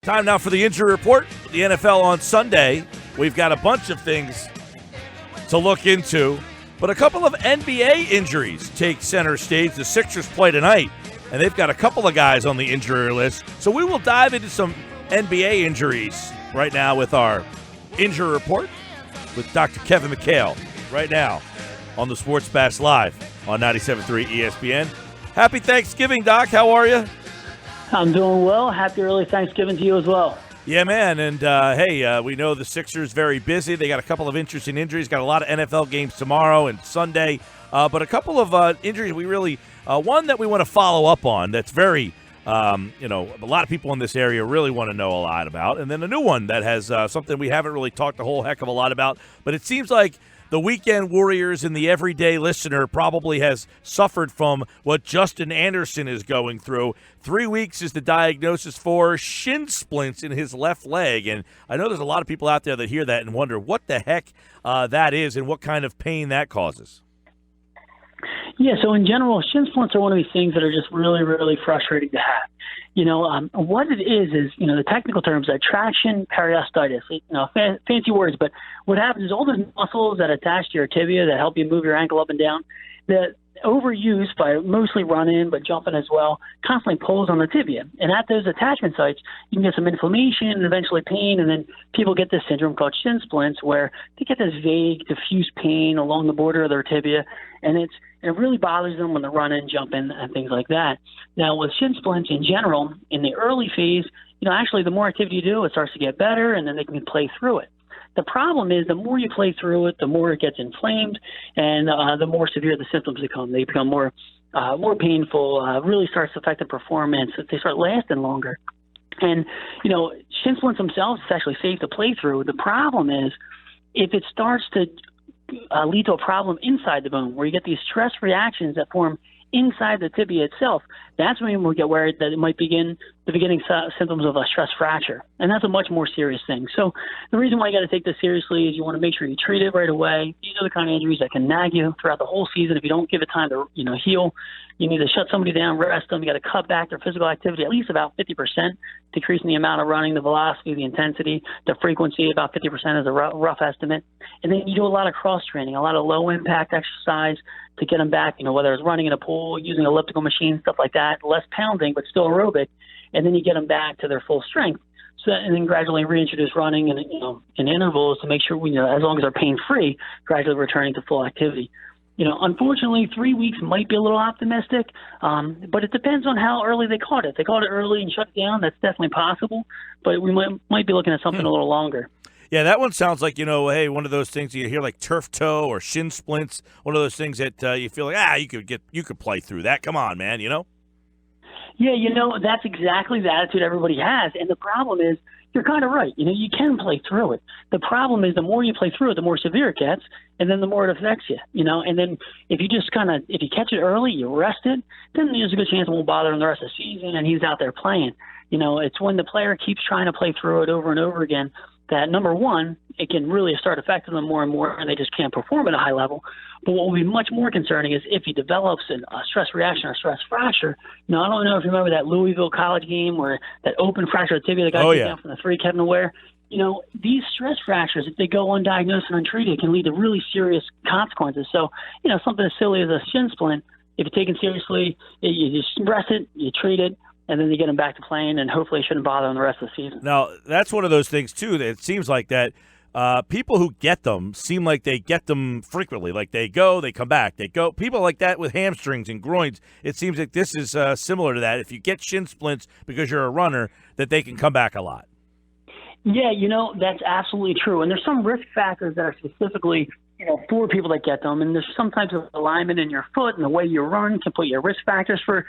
Time now for the injury report. The NFL on Sunday. We've got a bunch of things to look into, but a couple of NBA injuries take center stage. The Sixers play tonight, and they've got a couple of guys on the injury list. So we will dive into some NBA injuries right now with our injury report with Dr. Kevin McHale right now on the Sports Bash Live on 97.3 ESPN. Happy Thanksgiving, Doc. How are you? I'm doing well. Happy early Thanksgiving to you as well. Yeah, man. And, we know the Sixers very busy. They got a couple of interesting injuries. Got a lot of NFL games tomorrow and Sunday. But a couple of injuries we really one that we want to follow up on that's very, a lot of people in this area really want to know a lot about. And then a new one that has something we haven't really talked a whole heck of a lot about. But it seems like the weekend warriors and the everyday listener probably has suffered from what Justin Anderson is going through. 3 weeks is the diagnosis for shin splints in his left leg. And I know there's a lot of people out there that hear that and wonder what the heck that is and what kind of pain that causes. Yeah, so in general, shin splints are one of these things that are just really, really frustrating to have. What it is, the technical terms are traction periostitis. Fancy words, but what happens is all the muscles that attach to your tibia that help you move your ankle up and down, that overuse by mostly running, but jumping as well, constantly pulls on the tibia. And at those attachment sites, you can get some inflammation and eventually pain, and then people get this syndrome called shin splints where they get this vague, diffuse pain along the border of their tibia, and it really bothers them when they're running, jumping, and things like that. Now, with shin splints in general, in the early phase, actually the more activity you do, it starts to get better, and then they can play through it. The problem is the more you play through it, the more it gets inflamed, and the more severe the symptoms become. They become more painful, really starts to affect the performance. They start lasting longer. And, shin splints themselves, it's actually safe to play through. The problem is if it starts to lead to a problem inside the bone where you get these stress reactions that form inside the tibia itself, that's when we get worried that it might begin the beginning symptoms of a stress fracture. And that's a much more serious thing. So the reason why you got to take this seriously is you want to make sure you treat it right away. These are the kind of injuries that can nag you throughout the whole season. If you don't give it time to, heal, you need to shut somebody down, rest them. You got to cut back their physical activity at least about 50%, decreasing the amount of running, the velocity, the intensity, the frequency, about 50% is a rough estimate. And then you do a lot of cross-training, a lot of low-impact exercise to get them back, whether it's running in a pool, using elliptical machines, stuff like that, less pounding, but still aerobic, and then you get them back to their full strength. So, and then gradually reintroduce running and, in intervals to make sure, as long as they're pain-free, gradually returning to full activity. Unfortunately, 3 weeks might be a little optimistic, but it depends on how early they caught it. If they caught it early and shut it down, that's definitely possible, but we might be looking at something a little longer. Yeah, that one sounds like, one of those things you hear like turf toe or shin splints, one of those things that you feel like, you could play through that. Come on, man, Yeah, that's exactly the attitude everybody has. And the problem is, you're kind of right. You can play through it. The problem is the more you play through it, the more severe it gets, and then the more it affects you, And then if you just if you catch it early, you rest it, then there's a good chance it won't bother him the rest of the season, and he's out there playing. It's when the player keeps trying to play through it over and over again that, number one, it can really start affecting them more and more, and they just can't perform at a high level. But what will be much more concerning is if he develops a stress reaction or stress fracture. I don't know if you remember that Louisville College game where that open fracture of the tibia, the guy came down from the three, Kevin Ware. These stress fractures, if they go undiagnosed and untreated, can lead to really serious consequences. So, something as silly as a shin splint, if you take it seriously, you just rest it, you treat it, and then you get them back to playing, and hopefully it shouldn't bother them the rest of the season. Now, that's one of those things, too, that it seems like that people who get them seem like they get them frequently. Like they go, they come back, they go. People like that with hamstrings and groins, it seems like this is similar to that. If you get shin splints because you're a runner, that they can come back a lot. Yeah, that's absolutely true. And there's some risk factors that are specifically for people that get them. And there's some types of alignment in your foot and the way you run can put you at risk factors or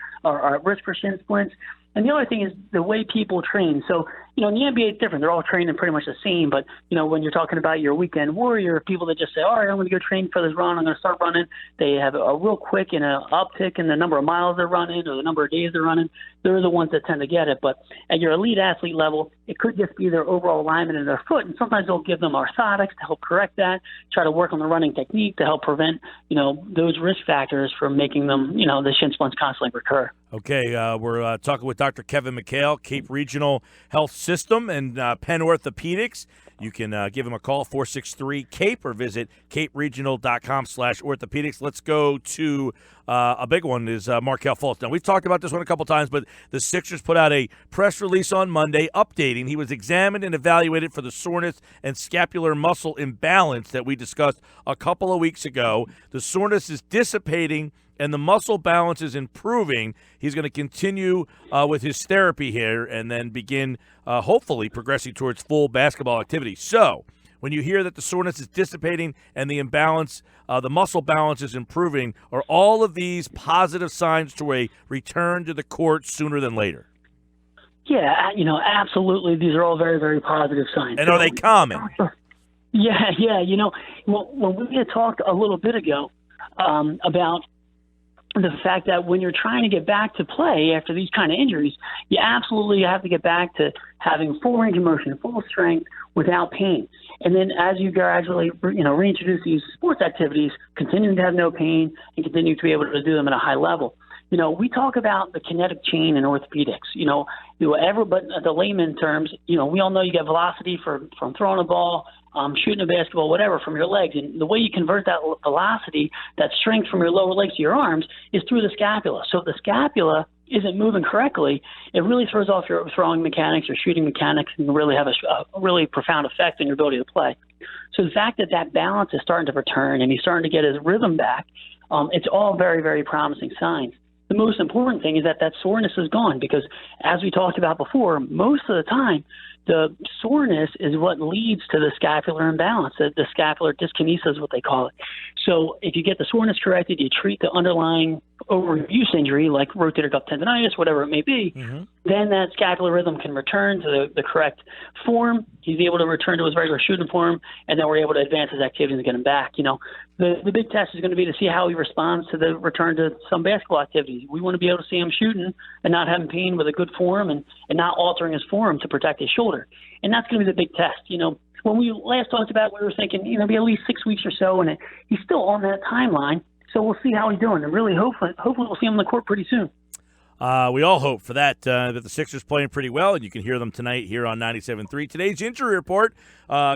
at risk for shin splints. And the other thing is the way people train. So, in the NBA it's different. They're all training pretty much the same. But, when you're talking about your weekend warrior, people that just say, all right, I'm going to go train for this run. I'm going to start running. They have a real quick and an uptick in the number of miles they're running or the number of days they're running. They're the ones that tend to get it. But at your elite athlete level, it could just be their overall alignment in their foot. And sometimes they'll give them orthotics to help correct that, try to work on the running technique to help prevent, those risk factors from making them, the shin splints constantly recur. Okay, we're talking with Dr. Kevin McHale, Cape Regional Health System and Penn Orthopedics. You can give him a call, 463-CAPE, or visit caperegional.com/orthopedics. Let's go to a big one is Markelle Fultz. Now, we've talked about this one a couple times, but the Sixers put out a press release on Monday updating. He was examined and evaluated for the soreness and scapular muscle imbalance that we discussed a couple of weeks ago. The soreness is dissipating and the muscle balance is improving. He's going to continue with his therapy here and then begin hopefully progressing towards full basketball activity. So when you hear that the soreness is dissipating and the imbalance, the muscle balance is improving, are all of these positive signs to a return to the court sooner than later? Yeah, absolutely. These are all very, very positive signs. And are they common? Yeah. When we had talked a little bit ago about the fact that when you're trying to get back to play after these kind of injuries, you absolutely have to get back to having full range of motion, full strength without pain. And then as you gradually, reintroduce these sports activities, continuing to have no pain and continue to be able to do them at a high level. We talk about the kinetic chain in orthopedics, but the layman terms, we all know you get velocity from throwing a ball, shooting a basketball, whatever, from your legs. And the way you convert that velocity, that strength from your lower legs to your arms, is through the scapula. So if the scapula isn't moving correctly, it really throws off your throwing mechanics or shooting mechanics and really have a really profound effect on your ability to play. So the fact that balance is starting to return and he's starting to get his rhythm back, it's all very, very promising signs. The most important thing is that soreness is gone because, as we talked about before, most of the time, the soreness is what leads to the scapular imbalance. The scapular dyskinesia is what they call it. So if you get the soreness corrected, you treat the underlying overuse injury, like rotator cuff tendonitis, whatever it may be, then that scapular rhythm can return to the correct form. He's able to return to his regular shooting form, and then we're able to advance his activity and get him back. The big test is going to be to see how he responds to the return to some basketball activities. We want to be able to see him shooting and not having pain with a good form and not altering his form to protect his shoulder. And that's going to be the big test. When we last talked about it, we were thinking, be at least 6 weeks or so, and he's still on that timeline. So we'll see how he's doing, and really hopefully we'll see him on the court pretty soon. We all hope for that the Sixers playing pretty well, and you can hear them tonight here on 97.3. Today's injury report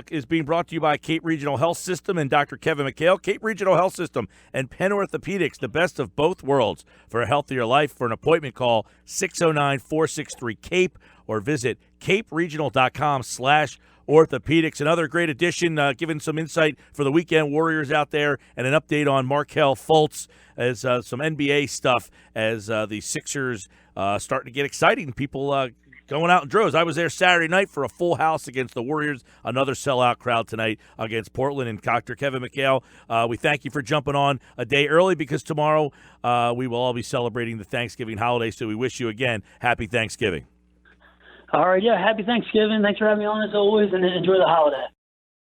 is being brought to you by Cape Regional Health System and Dr. Kevin McHale. Cape Regional Health System and Penn Orthopedics, the best of both worlds for a healthier life. For an appointment, call 609-463-CAPE or visit caperegional.com/orthopedics. Another great addition, giving some insight for the weekend warriors out there and an update on Markelle Fultz as some NBA stuff as the Sixers starting to get exciting. People going out in droves. I was there Saturday night for a full house against the Warriors. Another sellout crowd tonight against Portland. And Dr. Kevin McHale, we thank you for jumping on a day early because tomorrow we will all be celebrating the Thanksgiving holiday. So we wish you again happy Thanksgiving. All right, yeah, happy Thanksgiving. Thanks for having me on as always, and enjoy the holiday.